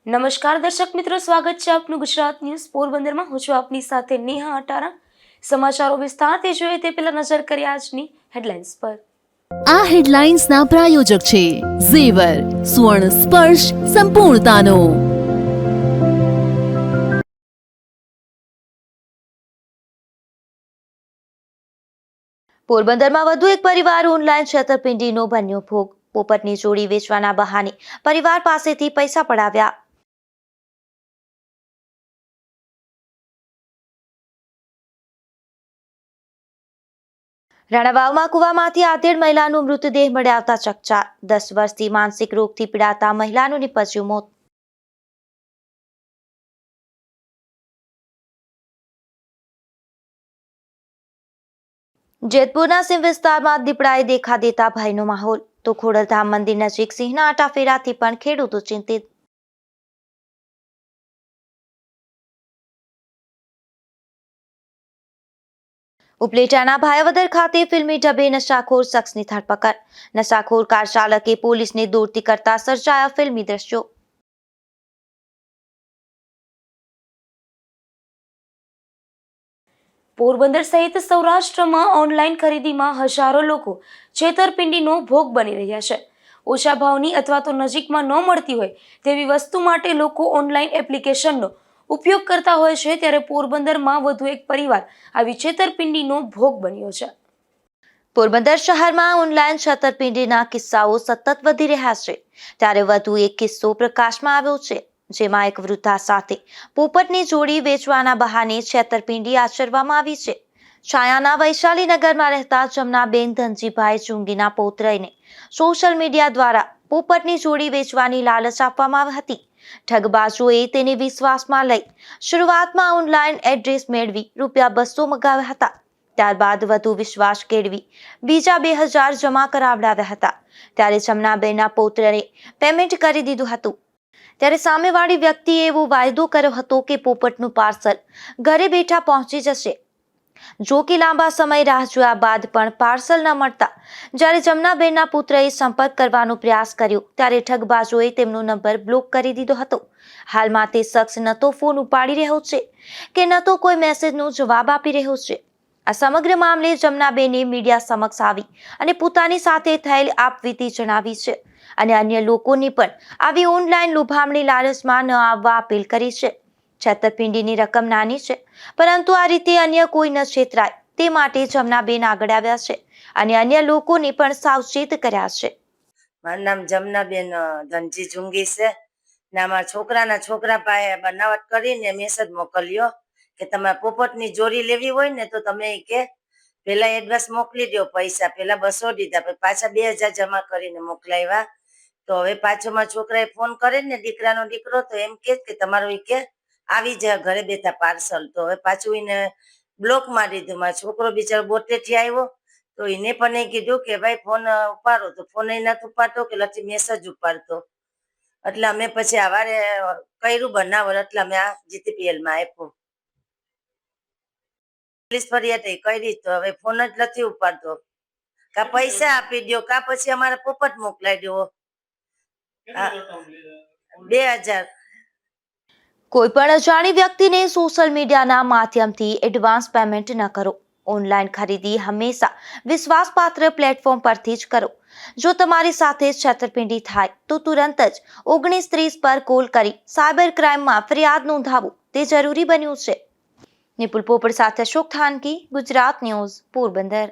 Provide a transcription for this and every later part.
નમસ્કાર દર્શક મિત્રો, સ્વાગત છે આપનું ગુજરાત ન્યૂઝ પોરબંદરમાં. હું છું આપની સાથે નેહા અટારા. સમાચારો વિસ્તારથી જોઈએ તે પહેલા નજર કરીએ આજની હેડલાઇન્સ પર. આ હેડલાઇન્સના પ્રાયોજક છે ઝેવર, સ્વર્ણ સ્પર્શ સંપૂર્ણતાનો. પોરબંદરમાં વધુ એક પરિવાર ઓનલાઈન છેતરપિંડીનો બન્યો ભોગ. પોપટની જોડી વેચવાના બહાને પરિવાર પાસેથી પૈસા પડાવ્યા. રાણાવાવમાં કુવામાંથી આધેડ મહિલાનો મૃતદેહ મળી આવતા ચકચાર. 10 વર્ષથી માનસિક રોગથી પીડાતા મહિલાનું નીપજ્યું મોત. જેતપુરના સિંહ વિસ્તારમાં દીપડાએ દેખા દેતા ભયનો માહોલ. તો ખોડલધામ મંદિર નજીક સિંહના આટાફેરાથી પણ ખેડૂતો ચિંતિત. ઉપલેટાના ભાયાવદર ખાતે ફિલ્મી ઢબે નશાખોર શખ્સની ધરપકડ. નશાખોર કાર ચાલકે પોલીસને દોડતી કરતા સર્જાયા ફિલ્મી દ્રશ્યો. પોરબંદર સહિત સૌરાષ્ટ્રમાં ઓનલાઈન ખરીદીમાં હજારો લોકો છેતરપિંડીનો ભોગ બની રહ્યા છે. ઓછા ભાવની અથવા તો નજીકમાં ન મળતી હોય તેવી વસ્તુ માટે લોકો ઓનલાઈન એપ્લિકેશનનો ઉપયોગ કરતા હોય છે. ત્યારે પોરબંદરમાં વધુ એક પરિવાર આવી છેતરપિંડીનો ભોગ બન્યો છે. પોરબંદર શહેરમાં ઓનલાઈન છેતરપિંડીના કિસ્સાઓ સતત વધી રહ્યા છે. ત્યારે વધુ એક કિસ્સો પ્રકાશમાં આવ્યો છે, જેમાં એક વૃદ્ધા સાથે પોપટની જોડી વેચવાના બહાને છેતરપિંડી આચરવામાં આવી છે. છાયાના વૈશાલીનગરમાં રહેતા જમનાબેન ધનજીભાઈ ચુંગીના પૌત્રને સોશિયલ મીડિયા દ્વારા પોપટની જોડી વેચવાની લાલચ આપવામાં આવી હતી. ઠગબાજોએ તેને વિશ્વાસમાં લઈ શરૂઆતમાં ઓનલાઈન એડ્રેસ મેળવી ₹200 મગાવ્યા હતા. ત્યારબાદ વધુ વિશ્વાસ કેળવી બીજા 2000 જમા કરાવડાવ્યા હતા. ત્યારે જમનાબેનના પૌત્રએ પેમેન્ટ કરી દીધું હતું. ત્યારે સામેવાળી વ્યક્તિએ એવો વાયદો કર્યો હતો કે પોપટનું પાર્સલ ઘરે બેઠા પહોંચી જશે. જો કે લાંબા સમય રાહ જોયા બાદ પણ પાર્સલ ન મળતા જ્યારે જમનાબેનના પુત્રએ સંપર્ક કરવાનો પ્રયાસ કર્યો ત્યારે ઠગબાજોએ તેમનો નંબર બ્લોક કરી દીધો હતો. હાલમાં તે શખ્સ ન તો ફોન ઉપાડી રહ્યો છે કે ન તો કોઈ મેસેજનો જવાબ આપી રહ્યો છે. આ સમગ્ર મામલે જમનાબેને મીડિયા સમક્ષ આવી અને પોતાની સાથે થયેલ આપવીતી જણાવી છે અને અન્ય લોકોને પણ આવી ઓનલાઈન લોભામણી લાલચમાં ન આવવા અપીલ કરી છે. છેતરપિંડીની રકમ નાની છે, પરંતુ આ રીતે અન્ય કોઈ ન છેતરાય તે માટે જમનાબેન આગળ આવ્યા છે અને અન્ય લોકોને પણ સાવચેત કર્યા છે. મારું નામ જમનાબેન ધનજી જુંગી છે ને અમારા છોકરા પાસે બનાવટ કરીને મેસેજ મોકલ્યો કે તમારે પોપટની જોડી લેવી હોય ને તો તમે કે પેલા એડવાન્સ મોકલી દો, પૈસા પેલા 200 દીધા, પછી પાછા 2000 જમા કરીને મોકલાવ્યા. તો હવે પાછો મારા છોકરાએ ફોન કરે ને દીકરાનો દીકરો તો એમ કે તમારું કે આવી જાય ઘરે બેઠા પાર્સલ. તો હવે પાછું એને બ્લોક મારી દીધું. મારો છોકરો બિચારો બોટેથી આવ્યો તો એને પણ એ કીધું કે ભાઈ ફોન ઉપાડો, તો ફોન એ નથી ઉપાડતો કે લખી મેસેજ ઉપાડતો. એટલે અમે પછી આવારે કર્યું બનાવટ, એટલે અમે આ GTPL-માં આપ્યું. પોલીસ ફરિયાદ કરી તો હવે ફોન જ નથી ઉપાડતો. કા પૈસા આપી દો કા પછી અમારે પોપટ મોકલાઈ દો. 2000. કોઈ પણ અજાણી વ્યક્તિને સોશિયલ મીડિયાના માધ્યમથી એડવાન્સ પેમેન્ટ ન કરો. ઓનલાઈન ખરીદી હંમેશા વિશ્વાસપાત્ર પ્લેટફોર્મ પરથી જ કરો. જો તમારી સાથે છેતરપિંડી થાય તો તુરંત જ 1930 પર કોલ કરી સાયબર ક્રાઇમમાં ફરિયાદ નોંધાવવું તે જરૂરી બન્યું છે. નિપુલ પોપટ સાથે અશોક થાનકી, ગુજરાત ન્યૂઝ, પોરબંદર.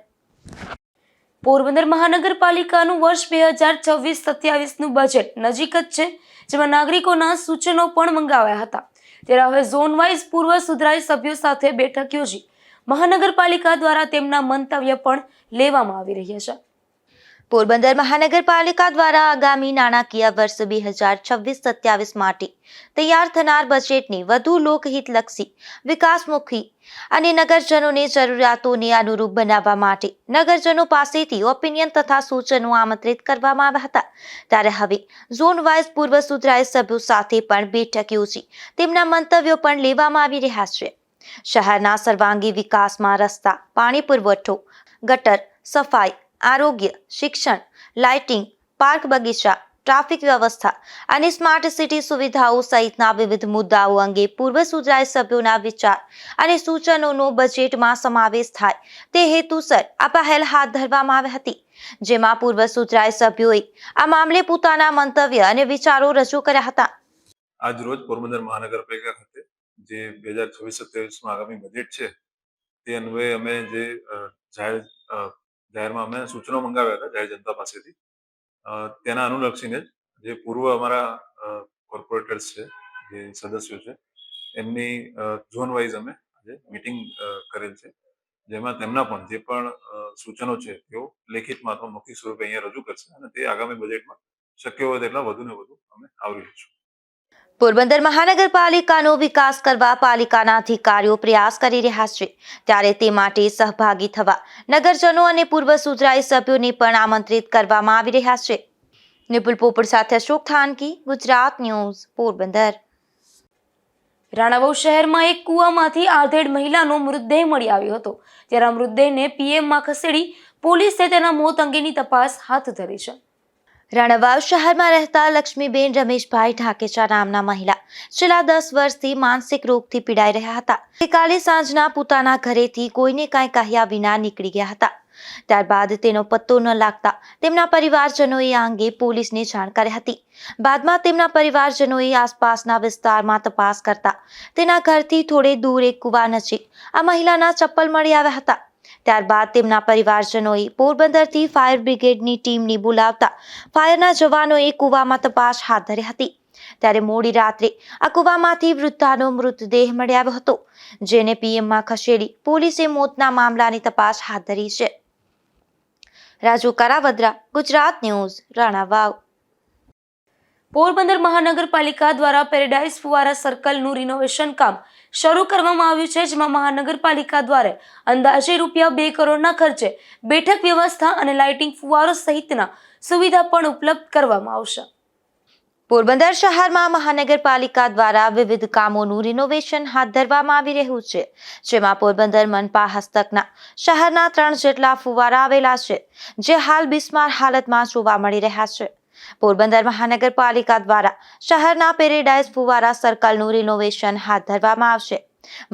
પોરબંદર મહાનગરપાલિકાનું વર્ષ 2026-27નું બજેટ નજીક જ છે, જેમાં નાગરિકોના સૂચનો પણ મંગાવ્યા હતા. ત્યારે હવે ઝોન વાઇઝ પૂર્વ સુધરાઈ સભ્યો સાથે બેઠક યોજી મહાનગરપાલિકા દ્વારા તેમના મંતવ્ય પણ લેવામાં આવી રહ્યા છે. પોરબંદર મહાનગરપાલિકા દ્વારા આગામી નાણાકીય વર્ષ 2026-27 માટે તૈયાર થનાર બજેટને વધુ લોકહિતલક્ષી, વિકાસમુખી અને નગરજનોની જરૂરિયાતોને અનુરૂપ બનાવવા માટે નગરજનો પાસેથી ઓપિનિયન તથા સૂચનો આમંત્રિત કરવામાં આવ્યા હતા. ત્યારે હવે ઝોન વાઇઝ પૂર્વ સુધરાઈ સભ્યો સાથે પણ બેઠક યોજી તેમના મંતવ્યો પણ લેવામાં આવી રહ્યા છે. શહેરના સર્વાંગી વિકાસમાં રસ્તા, પાણી પુરવઠો, ગટર, સફાઈ, આરોગ્ય, શિક્ષણ, લાઇટિંગ, પાર્ક બગીચા, ટ્રાફિક વ્યવસ્થા અને સ્માર્ટ સિટી સુવિધાઓ સહિતના વિવિધ મુદ્દાઓ અંગે પૂર્વ સુધરાઈ સભ્યોના વિચાર અને સૂચનોનો બજેટમાં સમાવેશ થાય તે હેતુસર આ પહેલ હાથ ધરવામાં આવી હતી, જેમાં પૂર્વ સુધરાઈ સભ્યોએ આ મામલે પોતાના મંતવ્ય અને વિચારો રજૂ કર્યા હતા. આજ રોજ પોરબંદર મહાનગરપાલિકા ખાતે જે 2026-27 આગામી બજેટ છે તે અન્વયે અમે જે જાહેરમાં અમે સૂચનો મંગાવ્યા હતા જાહેર જનતા પાસેથી, તેના અનુલક્ષીને જે પૂર્વ અમારા કોર્પોરેટર્સ છે, જે સદસ્યો છે, એમની ઝોન વાઇઝ અમે આજે મીટિંગ કરેલ છે, જેમાં તેમના પણ જે પણ સૂચનો છે તેઓ લેખિતમાં અથવા મૌખિક સ્વરૂપે અહીંયા રજૂ કરશે અને તે આગામી બજેટમાં શક્ય હોય તેટલા વધુ ને વધુ અમે આવરી લઈશું. પોરબંદર મહાનગરપાલિકાનો વિકાસ કરવા પાલિકાના અધિકારીઓ પ્રયાસ કરી રહ્યા છે, ત્યારે તે માટે સહભાગી થવા નગરજનો અને પૂર્વ સુધરાઈ સભ્યોને પણ આમંત્રિત કરવામાં આવી રહ્યા છે. નિપુલ પોપટ સાથે અશોક થાનકી, ગુજરાત ન્યૂઝ, પોરબંદર. રાણાવાવ શહેરમાં એક કૂવામાંથી આધેડ મહિલાનો મૃતદેહ મળી આવ્યો હતો, ત્યારે આ મૃતદેહને પીએમમાં ખસેડી પોલીસે તેના મોત અંગેની તપાસ હાથ ધરી છે. રાણાવાવ શહેરમાં રહેતા લક્ષ્મીબેન રમેશભાઈ ઢાકેચા નામના મહિલા છેલ્લા 10 વર્ષથી માનસિક રોગથી પીડાઈ રહ્યા હતા. ગઈકાલે સાંજના પોતાના ઘરેથી કોઈને કાંઈ કહ્યા વિના નીકળી ગયા હતા. ત્યારબાદ તેનો પત્તો ન લાગતા તેમના પરિવારજનોએ આ અંગે પોલીસને જાણ કરી હતી. બાદમાં તેમના પરિવારજનોએ આસપાસના વિસ્તારમાં તપાસ કરતા તેના ઘરથી થોડે દૂર એક કૂવા નજીક આ મહિલાના ચપ્પલ મળી આવ્યા હતા. ત્યારબાદ તેમના પરિવારજનોએ પોરબંદરથી ફાયર બ્રિગેડની ટીમને બોલાવતા ફાયરના જવાનોએ કૂવામાં તપાસ હાથ ધરી હતી. ત્યારે મોડી રાત્રે આ કૂવામાંથી વૃદ્ધાનો મૃતદેહ મળી આવ્યો હતો, જેને પીએમમાં ખસેડી પોલીસે મોતના મામલાની તપાસ હાથ ધરી છે. રાજુ કારાવદ્રા, ગુજરાત ન્યૂઝ, રાણાવાવ. પોરબંદર મહાનગરપાલિકા દ્વારા પેરેડાઇઝ ફુવારા સર્કલનું રિનોવેશન કામ શરૂ કરવામાં આવ્યું છે, જેમાં મહાનગરપાલિકા દ્વારા અંદાજે ₹2 કરોડના ખર્ચે બેઠક વ્યવસ્થા અને લાઇટિંગ ફુવારો સહિતના સુવિધા પણ ઉપલબ્ધ કરવામાં આવશે. પોરબંદર શહેરમાં મહાનગરપાલિકા દ્વારા વિવિધ કામોનું રિનોવેશન હાથ ધરવામાં આવી રહ્યું છે, જેમાં પોરબંદર મનપા હસ્તકના શહેરના 3 જેટલા ફુવારા આવેલા છે, જે હાલ બિસ્માર હાલતમાં જોવા મળી રહ્યા છે. પોરબંદર મહાનગરપાલિકા દ્વારા શહેરના પેરેડાઇઝ ફુવારા સર્કલનું રિનોવેશન હાથ ધરવામાં આવશે.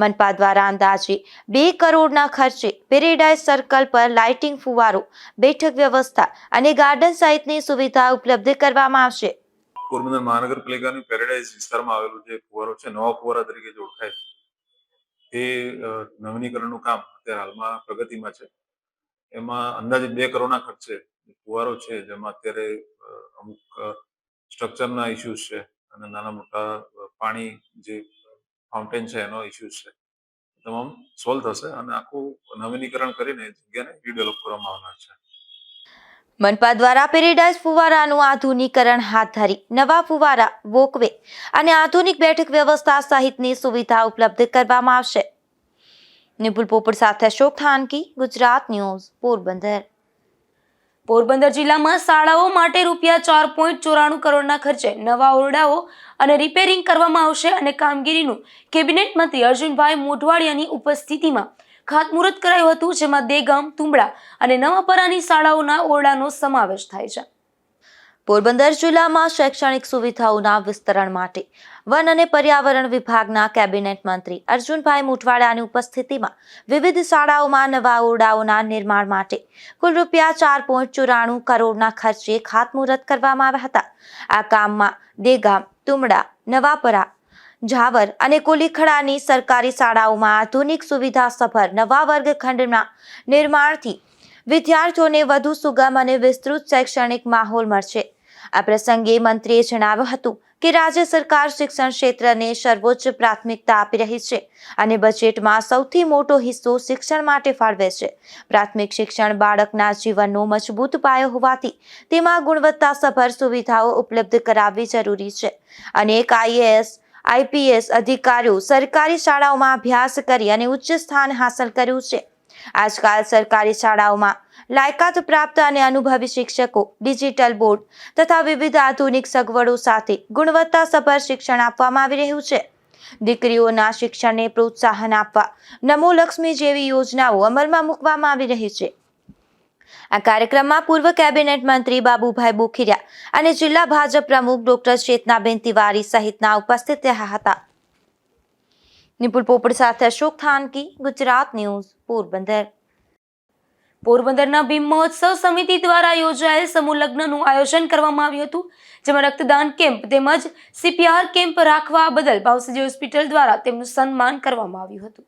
મનપા દ્વારા અંદાજે 2 કરોડના ખર્ચે પેરેડાઇઝ સર્કલ પર લાઇટિંગ ફુવારો, બેઠક વ્યવસ્થા અને ગાર્ડન સહિતની સુવિધા ઉપલબ્ધ કરવામાં આવશે. પોરબંદર મહાનગરપાલિકાની પેરેડાઇઝ વિસ્તારમાં આવેલું જે ફુવારો છે, નવા ફુવારા તરીકે જે ઓળખાય છે, તે નવીનીકરણનું કામ અત્યારે હાલમાં પ્રગતિમાં છે. એમાં અંદાજે 2 કરોડના ખર્ચે ફુવારો છે, જેમાં અત્યારે અમુક સ્ટ્રક્ચરના ઇસ્યુઝ છે અને નાના મોટા પાણી જે ફાઉન્ટેન છે એનો ઇસ્યુઝ છે, તમામ સોલ્વ થશે અને આખું નવીનીકરણ કરીને જગ્યાને રીડેવલપ કરવામાં આવનાર છે. મનપા દ્વારા પેરેડાઇઝ ફુવારાનું આધુનિકરણ હાથ ધરી નવા ફુવારા, વોકવે અને આધુનિક બેઠક વ્યવસ્થા સહિતની સુવિધા ઉપલબ્ધ કરવામાં આવશે. નિપુલ પોપટ સાથે અશોક થાનકી, ગુજરાત ન્યૂઝ, પોરબંદર. પોરબંદર જિલ્લામાં શાળાઓ માટે ₹4.94 કરોડના ખર્ચે નવા ઓરડાઓ અને રિપેરિંગ કરવામાં આવશે અને કામગીરીનું કેબિનેટ મંત્રી અર્જુનભાઈ મોઢવાડિયાની ઉપસ્થિતિમાં ખાતમુહૂર્ત કરાયું હતું, જેમાં દેગામ, તુંબડા અને નવાપરાની શાળાઓના ઓરડાનો સમાવેશ થાય છે. પોરબંદર જિલ્લામાં શૈક્ષણિક સુવિધાઓના વિસ્તરણ માટે વન અને પર્યાવરણ વિભાગના કેબિનેટ મંત્રી અર્જુનભાઈ મોઢવાડિયાની ઉપસ્થિતિમાં વિવિધ શાળાઓમાં નવા ઓરડાઓના નિર્માણ માટે કુલ ₹4.94 કરોડના ખર્ચે ખાતમુહૂર્ત કરવામાં આવ્યા હતા. આ કામમાં દેગામ, તુંબડા, નવાપરા, ઝાવર અને કોલીખડાની સરકારી શાળાઓમાં આધુનિક સુવિધાસભર નવા વર્ગખંડના નિર્માણથી વિદ્યાર્થીઓને વધુ સુગમ અને વિસ્તૃત શૈક્ષણિક માહોલ મળશે. આ પ્રસંગે મંત્રીએ જણાવ્યું હતું કે રાજ્ય સરકાર શિક્ષણ ક્ષેત્રને સર્વોચ્ચ પ્રાથમિકતા આપી રહી છે અને બજેટમાં સૌથી મોટો હિસ્સો શિક્ષણ માટે ફાળવે છે. પ્રાથમિક શિક્ષણ બાળકના જીવનનો મજબૂત પાયો હોવાથી તેમાં ગુણવત્તાસભર સુવિધાઓ ઉપલબ્ધ કરાવવી જરૂરી છે. અનેક IAS, IPS અધિકારીઓ સરકારી શાળાઓમાં અભ્યાસ કરી અને ઉચ્ચ સ્થાન હાંસલ કર્યું છે. આજકાલ સરકારી શાળાઓમાં લાયકાત પ્રાપ્ત અને અનુભવી શિક્ષકો, ડિજિટલ બોર્ડ તથા વિવિધ આધુનિક સગવડો સાથે ગુણવત્તાસભર શિક્ષણ આપવામાં આવી રહ્યું છે. દીકરીઓના શિક્ષણને પ્રોત્સાહન આપવા નમો લક્ષ્મી જેવી યોજનાઓ અમલમાં મૂકવામાં આવી રહી છે. આ કાર્યક્રમમાં પૂર્વ કેબિનેટ મંત્રી બાબુભાઈ બોખીરિયા અને જિલ્લા ભાજપ પ્રમુખ ડોક્ટર ચેતનાબેન તિવારી સહિતના ઉપસ્થિત રહ્યા હતા. નિપુલ પોપટ સાથે અશોક થાનકી, ગુજરાત ન્યૂઝ, પોરબંદર. પોરબંદરના ભીમ મહોત્સવ સમિતિ દ્વારા યોજાયેલ સમૂહ લગ્નનું આયોજન કરવામાં આવ્યું હતું, જેમાં રક્તદાન કેમ્પ તેમજ CPR કેમ્પ રાખવા બદલ ભાવસીજી હોસ્પિટલ દ્વારા તેમનું સન્માન કરવામાં આવ્યું હતું.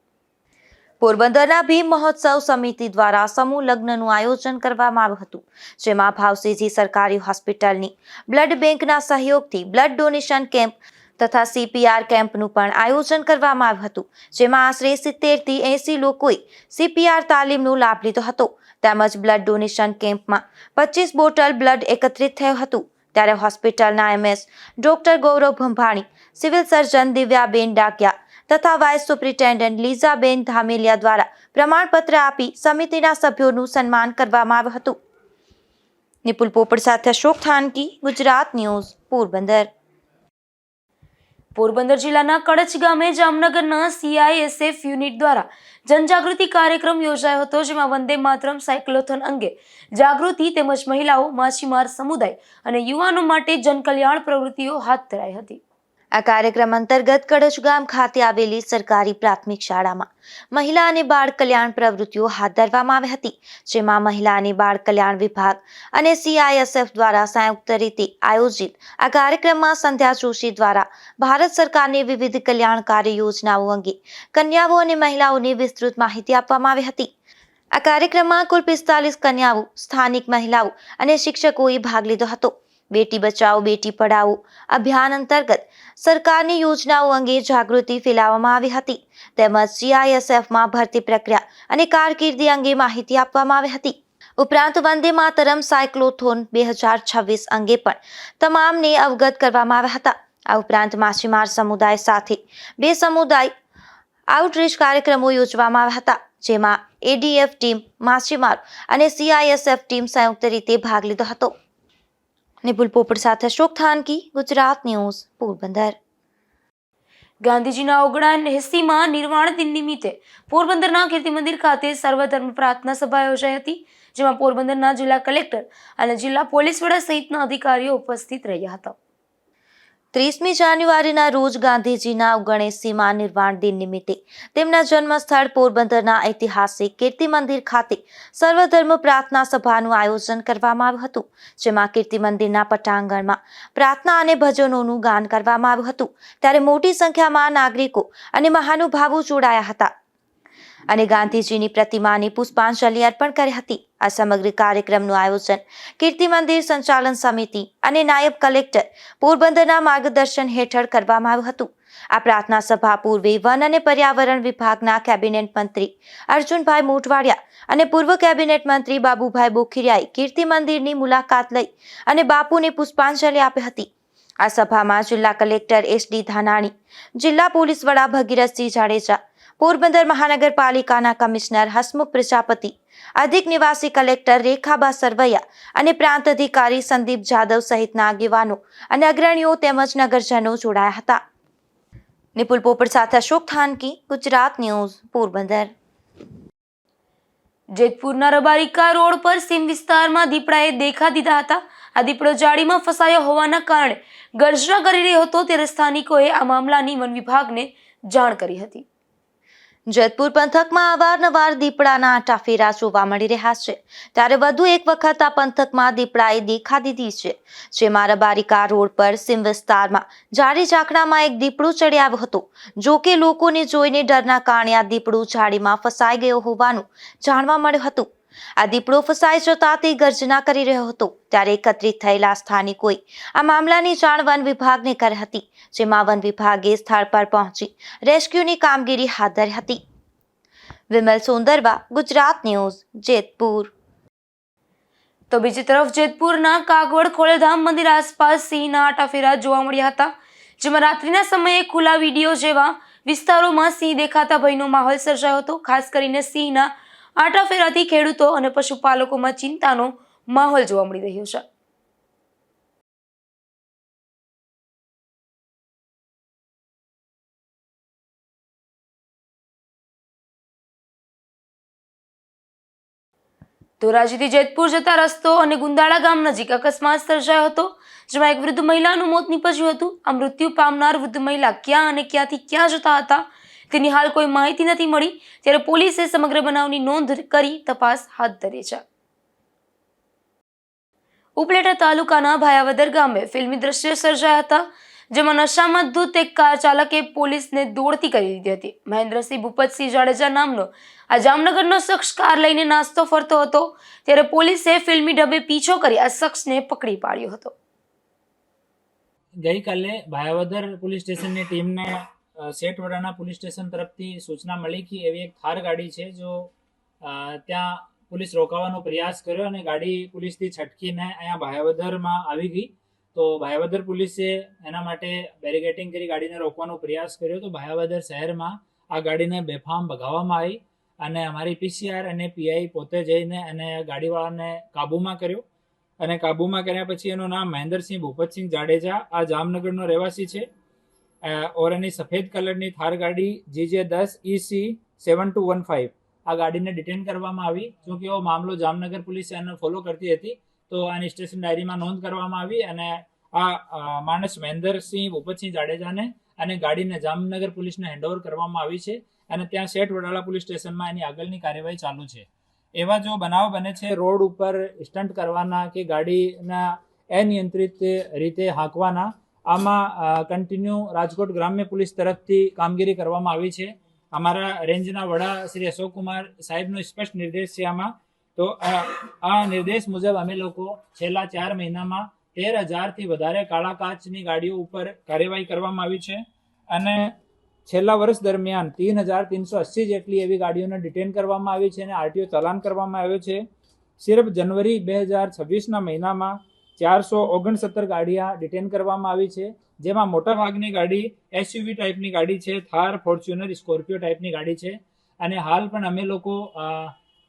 પોરબંદરના ભીમ મહોત્સવ સમિતિ દ્વારા સમૂહ લગ્નનું આયોજન કરવામાં આવ્યું હતું, જેમાં ભાવસીજી સરકારી હોસ્પિટલની બ્લડ બેંકના સહયોગથી બ્લડ ડોનેશન કેમ્પ તથા CPR કેમ્પનું પણ આયોજન કરવામાં આવ્યું હતું, જેમાં આશરે 70 થી 80 લોકોએ CPR તાલીમનો લાભ લીધો હતો. તેમજ બ્લડ ડોનેશન કેમ્પમાં 25 બોટલ બ્લડ એકત્રિત થયું હતું. ત્યારે હોસ્પિટલના MS ડોક્ટર ગૌરવ ભંભાણી, સિવિલ સર્જન દિવ્યાબેન ડાકિયા તથા વાઇસ સુપ્રિન્ટેન્ડન્ટ લીઝાબેન ધામેલિયા દ્વારા પ્રમાણપત્ર આપી સમિતિના સભ્યોનું સન્માન કરવામાં આવ્યું હતું. નિપુલ પોપટ સાથે અશોક થાનકી, ગુજરાત ન્યૂઝ, પોરબંદર. પોરબંદર જિલ્લાના કડચ ગામે જામનગરના CISF યુનિટ દ્વારા જનજાગૃતિ કાર્યક્રમ યોજાયો હતો, જેમાં વંદે માતરમ સાયક્લોથોન અંગે જાગૃતિ તેમજ મહિલાઓ, માછીમાર સમુદાય અને યુવાનો માટે જનકલ્યાણ પ્રવૃત્તિઓ હાથ ધરાઈ હતી. આ કાર્યક્રમ અંતર્ગત કડચ ગામ ખાતે આવેલી સરકારી પ્રાથમિક શાળામાં મહિલા અને બાળ કલ્યાણ પ્રવૃત્તિઓ હાથ ધરવામાં આવી હતી, જેમાં મહિલા અને બાળ કલ્યાણ વિભાગ અને CISF દ્વારા સંયુક્ત રીતે આયોજિત આ કાર્યક્રમમાં સંધ્યા જોશી દ્વારા ભારત સરકારની વિવિધ કલ્યાણકારી યોજનાઓ અંગે કન્યાઓ અને મહિલાઓને વિસ્તૃત માહિતી આપવામાં આવી હતી. આ કાર્યક્રમમાં કુલ 45 કન્યાઓ, સ્થાનિક મહિલાઓ અને શિક્ષકોએ ભાગ લીધો હતો. બેટી બચાવો બેટી પઢાઓ અભિયાન અંતર્ગત સરકારની યોજનાઓ અંગે જાગૃતિ ફેલાવવામાં આવી હતી, તેમજ CISFમાં ભરતી પ્રક્રિયા અને કારકિર્દી અંગે માહિતી આપવામાં આવી હતી. ઉપરાંત વંદે માતરમ સાયક્લોથોન 2026 અંગે પણ તમામને અવગત કરવામાં આવ્યા હતા. આ ઉપરાંત માછીમાર સમુદાય સાથે 2 સમુદાય આઉટરીચ કાર્યક્રમો યોજવામાં આવ્યા હતા, જેમાં ADF ટીમ, માછીમાર અને CISF ટીમ સંયુક્ત રીતે ભાગ લીધો હતો. નિપુલ પોપટ સાથે અશોક થાનકી, ગુજરાત ન્યૂઝ, પોરબંદર. ગાંધીજીના 79માં નિર્વાણ દિન નિમિત્તે પોરબંદરના કીર્તિ મંદિર ખાતે સર્વધર્મ પ્રાર્થના સભા યોજાઈ હતી, જેમાં પોરબંદરના જિલ્લા કલેક્ટર અને જિલ્લા પોલીસ વડા સહિતના અધિકારીઓ ઉપસ્થિત રહ્યા હતા. 30મી જાન્યુઆરીના રોજ ગાંધીજીના 79મા નિર્વાણ દિન નિમિત્તે તેમના જન્મસ્થળ પોરબંદરના ઐતિહાસિક કીર્તિ મંદિર ખાતે સર્વધર્મ પ્રાર્થના સભાનું આયોજન કરવામાં આવ્યું હતું, જેમાં કીર્તિ મંદિરના પટાંગણમાં પ્રાર્થના અને ભજનોનું ગાન કરવામાં આવ્યું હતું. ત્યારે મોટી સંખ્યામાં નાગરિકો અને મહાનુભાવો જોડાયા હતા અને ગાંધીજીની પ્રતિમાને પુષ્પાંજલિ અર્પણ કરી હતી. આ સમગ્ર કાર્યક્રમનું આયોજન કીર્તિ મંદિર સંચાલન સમિતિ અને નાયબ કલેક્ટર પોરબંદરના માર્ગદર્શન હેઠળ કરવામાં આવ્યું હતું. આ પ્રાર્થના સભા પૂર્વે વન અને પર્યાવરણ વિભાગના કેબિનેટ મંત્રી અર્જુનભાઈ મોઢવાડિયા અને પૂર્વ કેબિનેટ મંત્રી બાબુભાઈ બોખીરિયાએ કીર્તિ મંદિરની મુલાકાત લઈ અને બાપુને પુષ્પાંજલિ આપી હતી. આ સભામાં જિલ્લા કલેક્ટર SD ધાનાણી, જિલ્લા પોલીસ વડા ભગીરથસિંહ જાડેજા, પોરબંદર મહાનગરપાલિકાના કમિશનર હસમુખ પ્રજાપતિ, અધિક નિવાસી કલેક્ટર રેખાબા સરવૈયા અને પ્રાંત અધિકારી સંદીપ જાદવ સહિતના આગેવાનો અને અગ્રણીઓ તેમજ નગરજનો જોડાયા હતા. નિપુલ પોપટ સાથે અશોક થાનકી, ગુજરાત ન્યૂઝ, પોરબંદર. જેતપુરના રબારિકા રોડ પર સીમ વિસ્તારમાં દીપડાએ દેખા દીધા હતા. આ દીપડો જાળીમાં ફસાયો હોવાના કારણે ગર્જના કરી રહ્યો હતો, ત્યારે સ્થાનિકોએ આ મામલાની વન વિભાગને જાણ કરી હતી. જેતપુર પંથકમાં અવારનવાર દીપડાના આટાફેરા જોવા મળી રહ્યા છે, ત્યારે વધુ એક વખત આ પંથકમાં દીપડાએ દેખા દીધી છે, જેમાં રબારિકા રોડ પર સીમ વિસ્તારમાં જાળી ઝાકડામાં એક દીપડો ચડી આવ્યો હતો. જો કે લોકોને જોઈને ડરના કારણે આ દીપડો જાળીમાં ફસાઈ ગયો હોવાનું જાણવા મળ્યું હતું. આ દીપડો ફસાઈ જતા તે ગર્જના કરી રહ્યો હતો, ત્યારે એકત્રિત થયેલા સ્થાનિકોએ આ મામલાની જાણ વન વિભાગને કરી હતી, જેમાં વન વિભાગે સ્થળ પર પહોંચી રેસ્ક્યુની કામગીરી હાથ ધરી હતી. વિમલ સોંદરવા, ગુજરાત ન્યૂઝ, જેતપુર. તો બીજી તરફ જેતપુરના કાગવડ ખોડલધામ મંદિર આસપાસ સિંહના આટાફેરા જોવા મળ્યા હતા, જેમાં રાત્રિના સમયે ખુલ્લા વિડીયો જેવા વિસ્તારોમાં સિંહ દેખાતા ભયનો માહોલ સર્જાયો હતો. ખાસ કરીને સિંહના આટાફેરાથી ખેડૂતો અને પશુપાલકોમાં ચિંતાનો માહોલ જોવા મળી રહ્યો છે. ધોરાજીથી જેતપુર જતા રસ્તો અને ગુંદાળા ગામ નજીક અકસ્માત સર્જાયો હતો, જેમાં એક વૃદ્ધ મહિલાનું મોત નીપજ્યું હતું. આ મૃત્યુ પામનાર વૃદ્ધ મહિલા ક્યાં અને ક્યાંથી ક્યાં જતા હતા તેની હાલ કોઈ માહિતી નથી મળી, ત્યારે પોલીસે સમગ્ર બનાવની નોંધ કરી તપાસ હાથ ધરી છે. ઉપલેટા તાલુકાના ભાયાવદર ગામે ફિલ્મી દ્રશ્યો સર્જાયા હતા, જેમાં નશામાં ધૂત એક કાર ચાલકે પોલીસને દોડતી કરી દીધી હતી. મહેન્દ્રસિંહ ભૂપતસિંહ જાડેજા નામનો આ જામનગરનો શખ્સ કાર લઈને નાસ્તો ફરતો હતો, ત્યારે પોલીસે ફિલ્મી ઢબે પીછો કરી આ શખ્સને પકડી પાડ્યો હતો. ગઈકાલે ભાયાવદર પોલીસ સ્ટેશનની ટીમને સેઠવડાના પોલીસ સ્ટેશન તરફથી સૂચના મળી કે એવી એક થાર ગાડી છે જો ત્યાં પોલીસ રોકાવાનો પ્રયાસ કર્યો અને ગાડી પોલીસથી છટકીને અહીંયા ભાયાવદરમાં આવી ગઈ. તો ભાયાવદર પોલીસે એના માટે બેરિકેડિંગ કરી ગાડીને રોકવાનો પ્રયાસ કર્યો. તો ભાયાવદર શહેરમાં આ ગાડીને બેફામ ભગાવવામાં આવી અને અમારી પીસીઆર અને પીઆઈ પોતે જઈને અને ગાડીવાળાને કાબૂમાં કર્યો. અને કાબૂમાં કર્યા પછી એનું નામ મહેન્દ્રસિંહ ભૂપતસિંહ જાડેજા આ જામનગરનો રહેવાસી છે. ઓર એની સફેદ કલરની થાર ગાડી GJ10 EC 7215 આ ગાડીને ડિટેન કરવામાં આવી. જોકે એવો મામલો જામનગર પોલીસે એને ફોલો કરતી હતી, તો આની સ્ટેશન ડાયરીમાં નોંધ કરવામાં આવી અને આ માણસ મહેન્દ્રસિંહ ભૂપતસિંહ જાડેજાને અને ગાડીને જામનગર પોલીસને હેન્ડઓવર કરવામાં આવી છે અને ત્યાં શેઠ વડાલા પોલીસ સ્ટેશનમાં એની આગળની કાર્યવાહી ચાલુ છે. એવા જો બનાવ બને છે રોડ ઉપર સ્ટન્ટ કરવાના કે ગાડીના અનિયંત્રિત રીતે હાંકવાના, આમાં કન્ટિન્યુ રાજકોટ ગ્રામ્ય પોલીસ તરફથી કામગીરી કરવામાં આવી છે. અમારા રેન્જના વડા શ્રી અશોકકુમાર સાહેબનો સ્પષ્ટ નિર્દેશ છે આમાં. તો આ નિર્દેશ મુજબ અમે લોકો છેલ્લા 4 મહિનામાં 13,000થી વધારે કાળા કાચની ગાડીઓ ઉપર કાર્યવાહી કરવામાં આવી છે અને છેલ્લા વર્ષ દરમિયાન 3,380 જેટલી એવી ગાડીઓને ડિટેન કરવામાં આવી છે અને આરટીઓ ચાલાન કરવામાં આવ્યો છે. સિર્ફ જનવરી 2026ના મહિનામાં 469 ગાડીઓ ડિટેન કરવામાં આવી છે, જેમાં મોટાભાગની ગાડી SUV ટાઈપની ગાડી છે, થાર, ફોર્ચ્યુનર, સ્કોર્પિયો ટાઈપની ગાડી છે. અને હાલ પણ અમે લોકો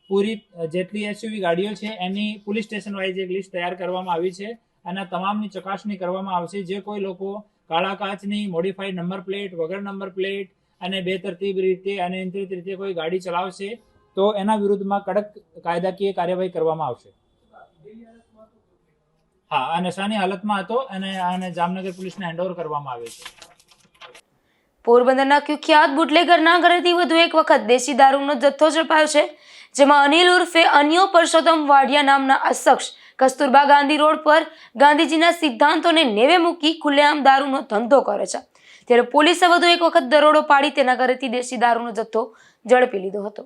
પૂરી જેટલી SUV ગાડીઓ છે એની પોલીસ સ્ટેશન વાઇઝ એક લિસ્ટ તૈયાર કરવામાં આવી છે અને તમામની ચકાસણી કરવામાં આવશે. જે કોઈ લોકો કાળા કાચની મોડિફાઈડ નંબર પ્લેટ, વગર નંબર પ્લેટ અને બેતરતીબ રીતે અનિયંત્રિત રીતે કોઈ ગાડી ચલાવશે તો એના વિરુદ્ધમાં કડક કાયદાકીય કાર્યવાહી કરવામાં આવશે. હા, આ નશાની હાલતમાં હતો અને આને જામનગર પોલીસને હેન્ડઓવર કરવામાં આવે છે. પોરબંદરના કુખ્યાત બુટલેગરના ઘરેથી વધુ એક વખત દેશી દારૂનો જથ્થો ઝડપાયો છે, જેમાં અનિલ ઉર્ફે અન્યો પરસોત્તમ વાડિયા નામના આ શખ્સ કસ્તુરબા ગાંધી રોડ પર ગાંધીજીના સિદ્ધાંતોને નેવે મૂકી ખુલ્લેઆમ દારૂનો ધંધો કરે છે. ત્યારે પોલીસે વધુ એક વખત દરોડો પાડી તેના ઘરેથી દેશી દારૂનો જથ્થો ઝડપી લીધો હતો.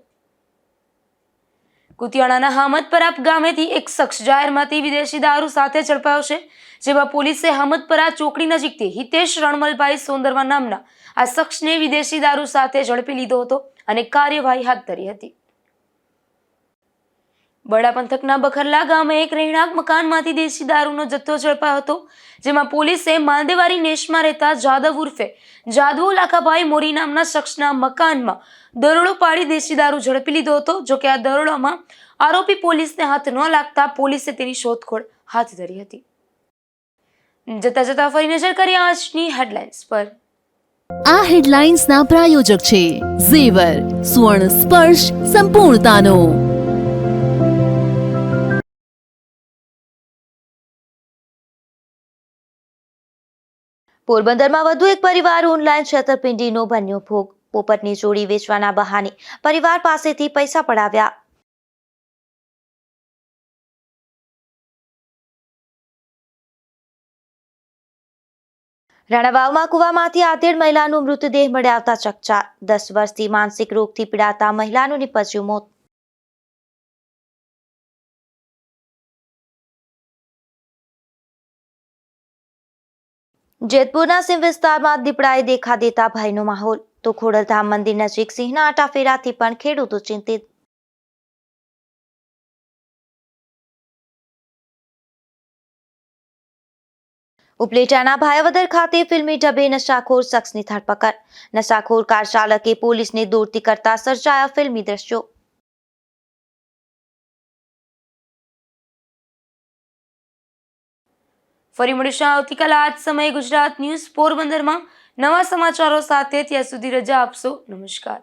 કુતિયાણાના હામદપરા ગામેથી એક શખ્સ જાહેરમાંથી વિદેશી દારૂ સાથે ઝડપાયો છે, જેમાં પોલીસે હામદપરા ચોકડી નજીકથી હિતેશ રણમલભાઈ સોંદરવા નામના આ શખ્સને વિદેશી દારૂ સાથે ઝડપી લીધો હતો અને કાર્યવાહી હાથ ધરી હતી. બડા પંથકના બખરલા ગામે એક રહેણાંક મકાનમાંથી દેશી દારૂનો જથ્થો ઝડપાયો હતો, જેમાં પોલીસે માલદેવારી નેશમાં રહેતા જાદવ ઉર્ફે જાદવો લાખાભાઈ મોરી નામના શખ્સના મકાનમાં દરોડો પાડી દેશી દારૂ ઝડપી લીધો હતો. જોકે આ દરોડામાં આરોપી પોલીસને હાથ ન લાગતા પોલીસે તેની શોધખોળ હાથ ધરી હતી. જતા જતા ફરી નજર કરીએ આજની હેડલાઇન્સ પર. આ હેડલાઇન્સના પ્રાયોજક છે ઝેવર, સુવર્ણ સ્પર્શ સંપૂર્ણતાનો. પોરબંદરમાં વધુ એક પરિવાર ઓનલાઈન છેતરપિંડીનો બન્યો ભોગ. પોપટની જોડી વેચવાના બહાને પરિવાર પાસેથી પૈસા પડાવ્યા. રાણાવાવમાં કુવામાંથી આધેડ મહિલાનો મૃતદેહ મળી આવતા ચકચાર. 10 વર્ષથી માનસિક રોગથી પીડાતા મહિલાનું નીપજ્યું મોત. જેતપુરના સિંહ વિસ્તારમાં દીપડાએ દેખા દેતા ભયનો માહોલ. તો ખોડલધામ મંદિર નજીક સિંહના આટાફેરાથી પણ ખેડૂતો ચિંતિત. ઉપલેટાના ભાયાવદર ખાતે ફિલ્મી ઢબે નશાખોર શખ્સની ધરપકડ. નશાખોર કાર ચાલકે પોલીસને દોડતી કરતા સર્જાયા ફિલ્મી દ્રશ્યો. ફરી મળીશું આવતીકાલે આ જ સમયે ગુજરાત ન્યૂઝ પોરબંદરમાં નવા સમાચારો સાથે. ત્યાં સુધી રજા આપશો. નમસ્કાર.